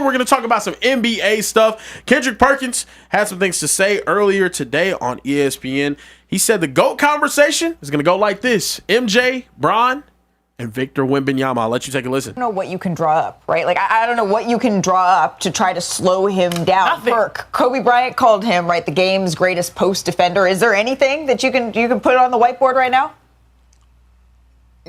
we're going to talk about some NBA stuff. Kendrick Perkins had some things to say earlier today on ESPN. He said the GOAT conversation is going to go like this. MJ, Bron, and Victor Wembanyama. I'll let you take a listen. I don't know what you can draw up, right? Like, I don't know what you can draw up to try to slow him down. Kobe Bryant called him, right, the game's greatest post defender. Is there anything that you can put on the whiteboard right now?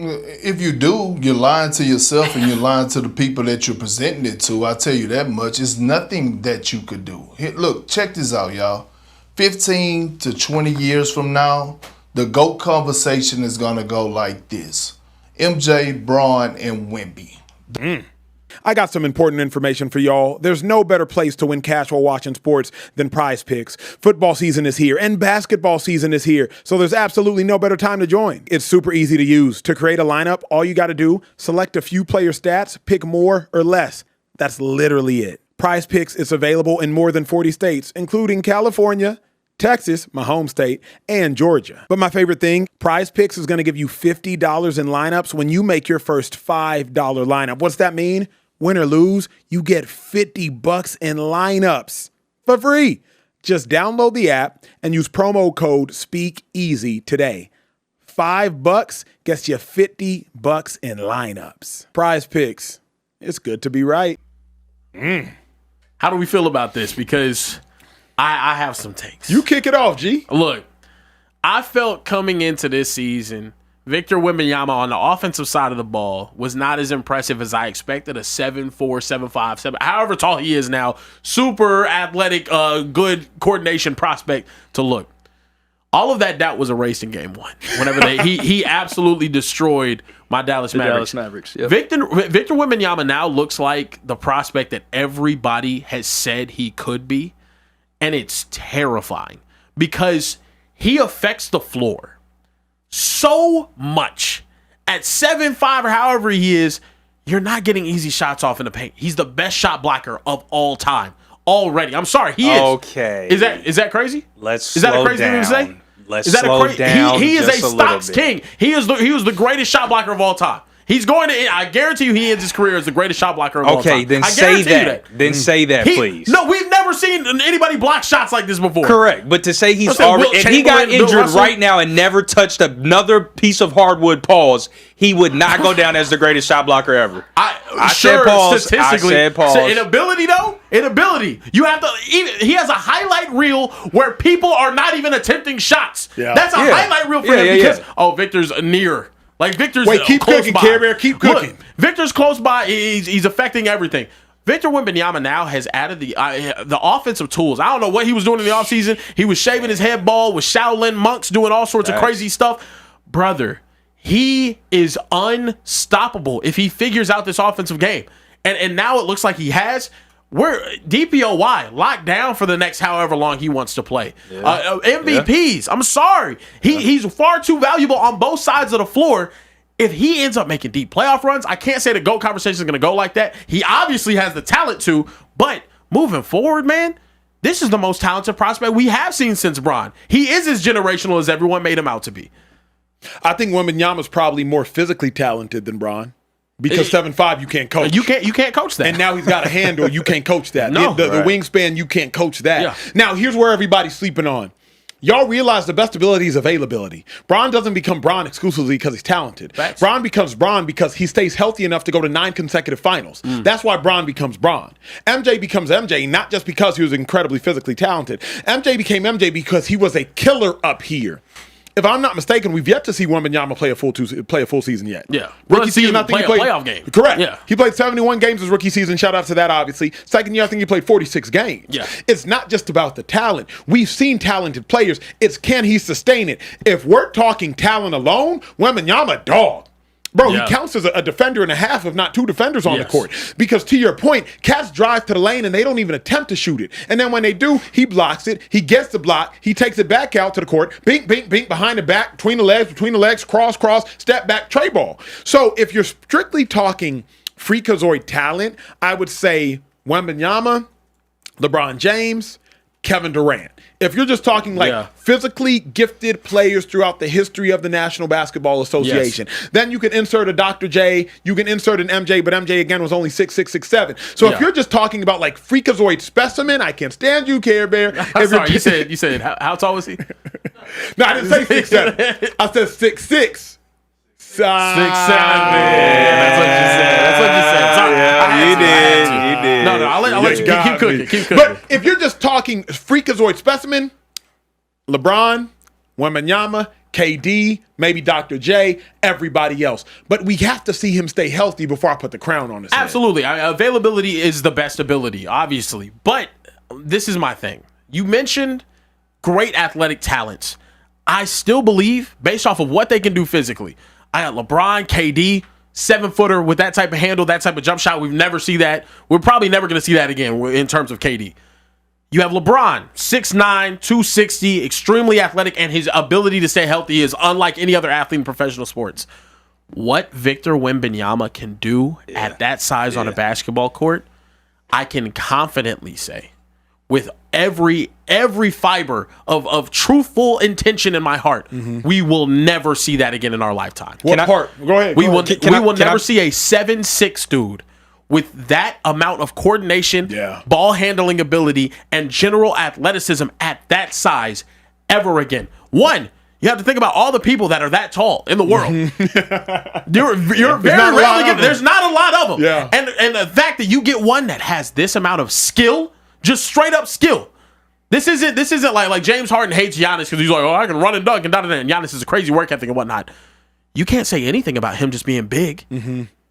If you do, you're lying to yourself and you're lying to the people that you're presenting it to. I'll tell you that much. It's nothing that you could do. Here, look, check this out, y'all. 15 to 20 years from now, the GOAT conversation is going to go like this. MJ, Bron, and Wemby. I got some important information for y'all. There's no better place to win cash while watching sports than PrizePicks. Football season is here and basketball season is here, so there's absolutely no better time to join. It's super easy to use. To create a lineup, all you got to do, select a few player stats, pick more or less. That's literally it. PrizePicks is available in more than 40 states, including California, Texas, my home state, and Georgia. But my favorite thing, PrizePicks is going to give you $50 in lineups when you make your first $5 lineup. What's that mean? Win or lose, you get $50 in lineups for free. Just download the app and use promo code Speakeasy today. $5 gets you $50 in lineups. PrizePicks, it's good to be right. How do we feel about this? Because I have some takes. You kick it off, G. Look, I felt coming into this season, Victor Wembanyama on the offensive side of the ball was not as impressive as I expected. A 7'4", 7'5", 7, however tall he is now, super athletic, good coordination prospect to look. All of that doubt was erased in game one. Whenever he absolutely destroyed my Dallas Mavericks. Yep. Victor Wembanyama now looks like the prospect that everybody has said he could be. And it's terrifying because he affects the floor so much. At 7'5" or however he is, you're not getting easy shots off in the paint. He's the best shot blocker of all time already. I'm sorry, he is. Okay. Is that crazy? Is that a crazy thing to say? Let's slow down. He is a stocks king. He was the greatest shot blocker of all time. He's going to. I guarantee you, he ends his career as the greatest shot blocker of all time. Okay, then say that. Then say that, please. No, we've never seen anybody block shots like this before. Correct, but to say he's already, if he got injured right now and never touched another piece of hardwood, pause, he would not go down as the greatest shot blocker ever. I said pause. Statistically, I said pause. Inability though, you have to. He has a highlight reel where people are not even attempting shots. Yeah. That's a highlight reel for him because Victor's near. Like Victor's keep close cooking, by. Carebear, keep cooking. Look, Victor's close by. He's affecting everything. Victor Wembanyama now has added the offensive tools. I don't know what he was doing in the offseason. He was shaving his head bald with Shaolin monks, doing all sorts of crazy stuff. Brother, he is unstoppable if he figures out this offensive game. And now it looks like he has. We're DPOY locked down for the next however long he wants to play. MVPs. I'm sorry. He's far too valuable on both sides of the floor. If he ends up making deep playoff runs, I can't say the GOAT conversation is going to go like that. He obviously has the talent to, but moving forward, man, this is the most talented prospect we have seen since Bron. He is as generational as everyone made him out to be. I think Wembanyama's probably more physically talented than Bron. Because 7'5", you can't coach. You can't coach that. And now he's got a handle. You can't coach that. No. The wingspan, you can't coach that. Yeah. Now, here's where everybody's sleeping on. Y'all realize the best ability is availability. Bron doesn't become Bron exclusively because he's talented. Facts. Bron becomes Bron because he stays healthy enough to go to 9 consecutive finals. That's why Bron becomes Bron. MJ becomes MJ not just because he was incredibly physically talented. MJ became MJ because he was a killer up here. If I'm not mistaken, we've yet to see Wembanyama play a full season yet. Yeah. Rookie season, I think he played a playoff game. Correct. Yeah. He played 71 games his rookie season. Shout out to that, obviously. Second year, I think he played 46 games. Yeah. It's not just about the talent. We've seen talented players. It's can he sustain it? If we're talking talent alone, Wembanyama, dog. Bro, he counts as a defender and a half, if not 2 defenders on the court. Because to your point, cats drive to the lane and they don't even attempt to shoot it. And then when they do, he blocks it. He gets the block. He takes it back out to the court. Bink, bink, bink, behind the back, between the legs, cross, step back, tray ball. So if you're strictly talking freakazoid talent, I would say Wembanyama, LeBron James, Kevin Durant. If you're just talking like physically gifted players throughout the history of the National Basketball Association, then you can insert a Dr. J, you can insert an MJ, but MJ again was only 6'6", 6'7". So if you're just talking about like freakazoid specimen, I can't stand you, Carebear. Sorry, you said how tall was he? No, I didn't say 6'7". I said 6'6". 6'7". That's what you said. Sorry, you did. No, I'll let you keep cooking. But if you're just talking freakazoid specimen, LeBron, Wembanyama, KD, maybe Dr. J, everybody else. But we have to see him stay healthy before I put the crown on his head. Absolutely. Availability is the best ability, obviously. But this is my thing. You mentioned great athletic talents. I still believe, based off of what they can do physically, I got LeBron, KD, 7-footer with that type of handle, that type of jump shot. We've never see that. We're probably never going to see that again in terms of KD. You have LeBron, 6'9", 260, extremely athletic, and his ability to stay healthy is unlike any other athlete in professional sports. What Victor Wembanyama can do at that size on a basketball court, I can confidently say, with every fiber of truthful intention in my heart, we will never see that again in our lifetime. What part? Go ahead. We will never see a 7'6" dude with that amount of coordination, ball handling ability, and general athleticism at that size ever again. One, you have to think about all the people that are that tall in the world. You're very rarely there's not a lot of them. Yeah. And the fact that you get one that has this amount of skill, just straight up skill. This isn't like James Harden hates Giannis because he's like, I can run and dunk and da-da-da, and Giannis is a crazy work ethic and whatnot. You can't say anything about him just being big.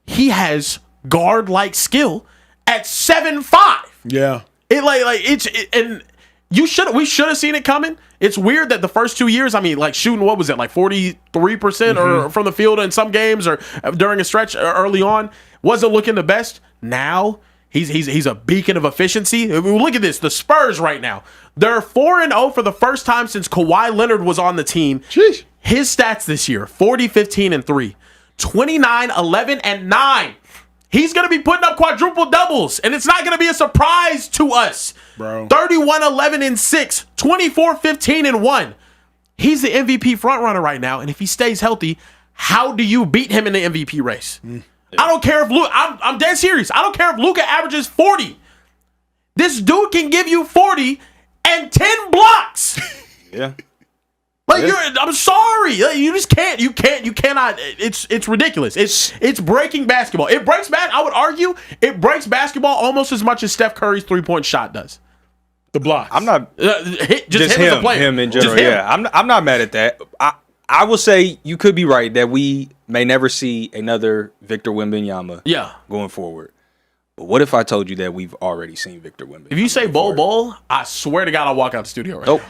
He has guard-like skill at 7'5". Yeah. And we should have seen it coming. It's weird that the first 2 years, shooting, what was it, like 43% or from the field in some games or during a stretch early on, wasn't looking the best. Now he's a beacon of efficiency. Look at this, the Spurs right now. They're 4-0 for the first time since Kawhi Leonard was on the team. Sheesh. His stats this year, 40, 15, and 3, 29, 11, and 9. He's going to be putting up quadruple doubles, and it's not going to be a surprise to us. Bro. 31, 11, and 6, 24, 15, and 1. He's the MVP frontrunner right now, and if he stays healthy, how do you beat him in the MVP race? I don't care if Luka, I'm dead serious. I don't care if Luka averages 40. This dude can give you 40 and 10 blocks. Yeah. I'm sorry. You just can't. You cannot. It's ridiculous. It's breaking basketball. It breaks I would argue it breaks basketball almost as much as Steph Curry's 3-point shot does. The blocks. I'm not just him as a player. Him in general. Yeah. I'm not mad at that. I will say you could be right that we may never see another Victor Wembanyama going forward. But what if I told you that we've already seen Victor Wembanyama? If you say Bol, I swear to God I'll walk out the studio right now.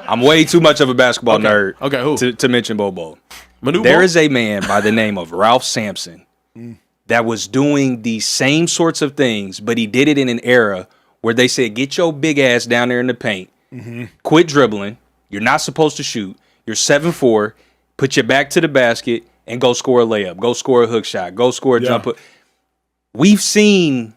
I'm way too much of a basketball nerd who? To mention Bol. Manu there Bol? is a man by the name of Ralph Sampson that was doing these same sorts of things, but he did it in an era where they said, get your big ass down there in the paint, quit dribbling, you're not supposed to shoot, you're 7'4", put your back to the basket, and go score a layup, go score a hook shot, go score a jump hook. We've seen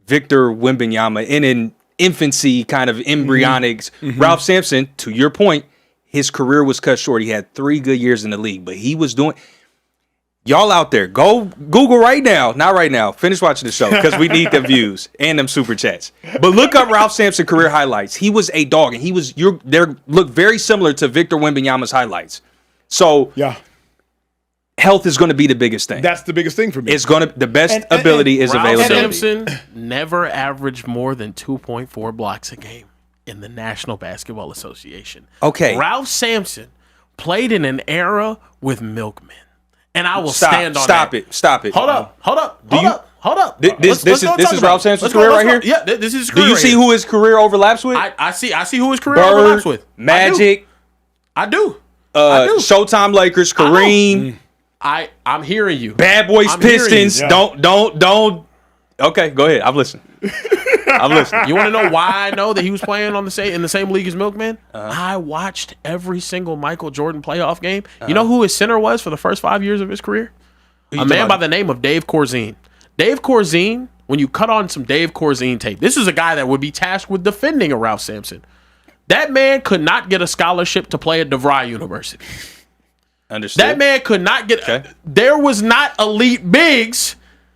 Victor Wembanyama in an infancy kind of embryonic. Ralph Sampson, to your point, his career was cut short. He had 3 good years in the league, but he was doing. Y'all out there, go Google right now. Not right now. Finish watching the show because we need the views and them super chats. But look up Ralph Sampson career highlights. He was a dog, and they look very similar to Victor Wembanyama's highlights. So health is going to be the biggest thing. That's the biggest thing for me. It's going to the best ability is Ralph availability. Sampson never averaged more than 2.4 blocks a game in the National Basketball Association. Okay, Ralph Sampson played in an era with milkmen, and I will stand on that. Stop it. Hold up. This is Ralph Sampson's career right here. Yeah, this is his career. Do you see who his career overlaps with? I see who his career overlaps with. Magic. I do. Showtime Lakers. Kareem. I'm hearing you. Bad Boys Pistons. Don't. Okay, go ahead. I'm listening. You want to know why I know that he was playing in the same league as Milkman? I watched every single Michael Jordan playoff game. You know who his center was for the first 5 years of his career? A man by the name of Dave Corzine. Dave Corzine, when you cut on some Dave Corzine tape, this is a guy that would be tasked with defending a Ralph Sampson. That man could not get a scholarship to play at DeVry University. Understood. That man could not get. There was not elite bigs.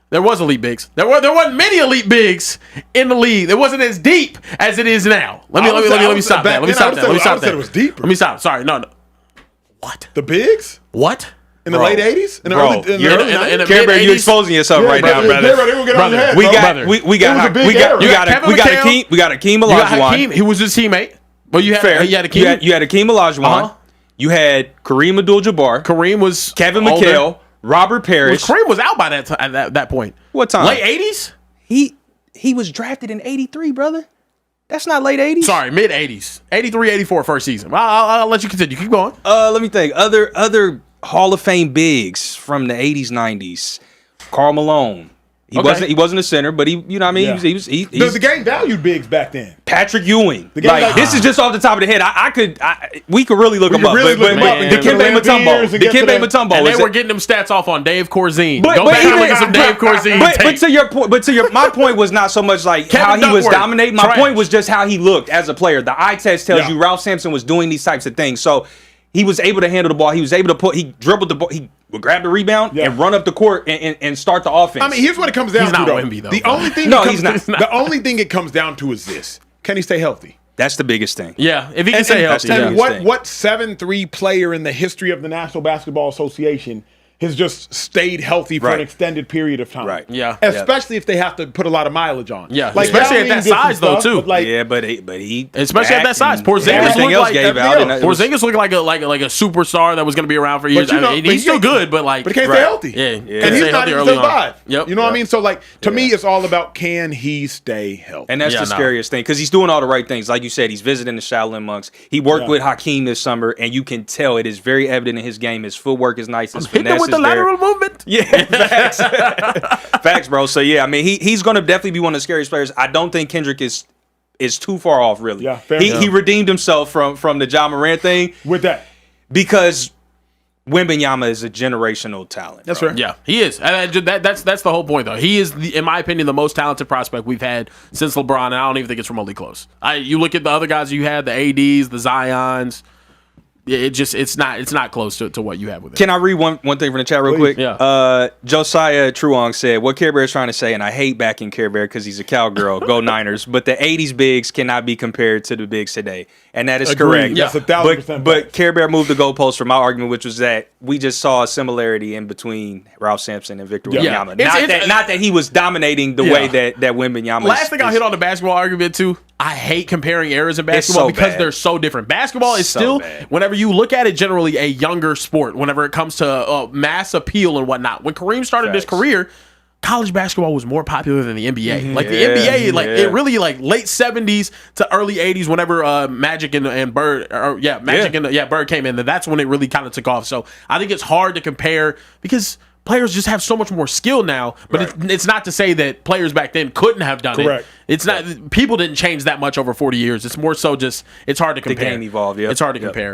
There was elite bigs. There wasn't many elite bigs in the league. It wasn't as deep as it is now. Let me stop that. Let me stop that. It was deeper. Let me stop. Sorry, no. What? The bigs What? in the late '80s, in the early '90s. Carebear, you exposing yourself right now, brother. We got Hakeem Olajuwon. He was his teammate. Well, you had Hakeem. You had Hakeem Olajuwon. You had Kareem Abdul-Jabbar. Kareem was Kevin older. McHale. Robert Parrish. Kareem was out by that point. What time? Late 80s? He was drafted in 83, brother. That's not late 80s. Sorry, mid 80s. 83, 84 first season. I'll let you continue. Keep going. Let me think. Other Hall of Fame bigs from the 80s, 90s. Karl Malone. He wasn't a center, but he, you know what I mean? Yeah. The game valued bigs back then. Patrick Ewing. This is just off the top of the head. We could really look him up. Dikembe Mutombo. And they were getting them stats off on Dave Corzine. Go back and look at some Dave Corzine. My point was not so much like how he was dominating. My point was just how he looked as a player. The eye test tells you Ralph Sampson was doing these types of things. So he was able to handle the ball. He was able to he dribbled the ball. He would grab the rebound and run up the court and start the offense. I mean, here's what it comes down to. He's not Wemby, though. The only thing the only thing it comes down to is this: can he stay healthy? That's the biggest thing. Yeah, if he can stay healthy. And what 7'3" player in the history of the National Basketball Association has just stayed healthy for an extended period of time? Right. Yeah. Especially if they have to put a lot of mileage on. Yeah. Especially at that size, though, too. But he especially at that size. Porzingis looked like a superstar that was going to be around for years. He's still good, but he can't stay healthy. Yeah. And he's not even 5. Yep. You know what I mean? So to me, it's all about can he stay healthy? And that's the scariest thing because he's doing all the right things. Like you said, he's visiting the Shaolin monks. He worked with Hakeem this summer, and you can tell it is very evident in his game. His footwork is nice. His finesse with the lateral movement. Yeah, facts. Facts, bro. So yeah, I mean, he's going to definitely be one of the scariest players. I don't think Kendrick is too far off, really. Yeah, fair enough. He redeemed himself from the Ja Morant thing with that because Wembanyama is a generational talent. That's bro. right. Yeah, he is. And that's the whole point, though. He is, in my opinion, the most talented prospect we've had since LeBron, and I don't even think it's remotely close. You look at the other guys you had, the ADs, the Zions. It's not close to what you have with it. Can I read one thing from the chat real quick? Yeah. Josiah Truong said, what Carebear is trying to say, and I hate backing Carebear because he's a cowgirl, go Niners, but the 80s bigs cannot be compared to the bigs today. And that is correct. That's 1,000%. But Carebear moved the goalpost for my argument, which was that we just saw a similarity in between Ralph Sampson and Victor Wembanyama. Not that he was dominating the way that Wembanyama Last thing I'll hit on the basketball argument, too. I hate comparing eras in basketball because they're so different. Basketball is still, whenever you look at it, generally a younger sport whenever it comes to mass appeal and whatnot. When Kareem started his career, college basketball was more popular than the NBA. Mm-hmm. Like the NBA, it really late 70s to early 80s whenever Magic and Bird, and Bird came in, that's when it really kind of took off. So I think it's hard to compare because players just have so much more skill now, but it's not to say that players back then couldn't have done it. It's not. People didn't change that much over 40 years. It's more so just it's hard to compare. The game evolved. It's hard to compare.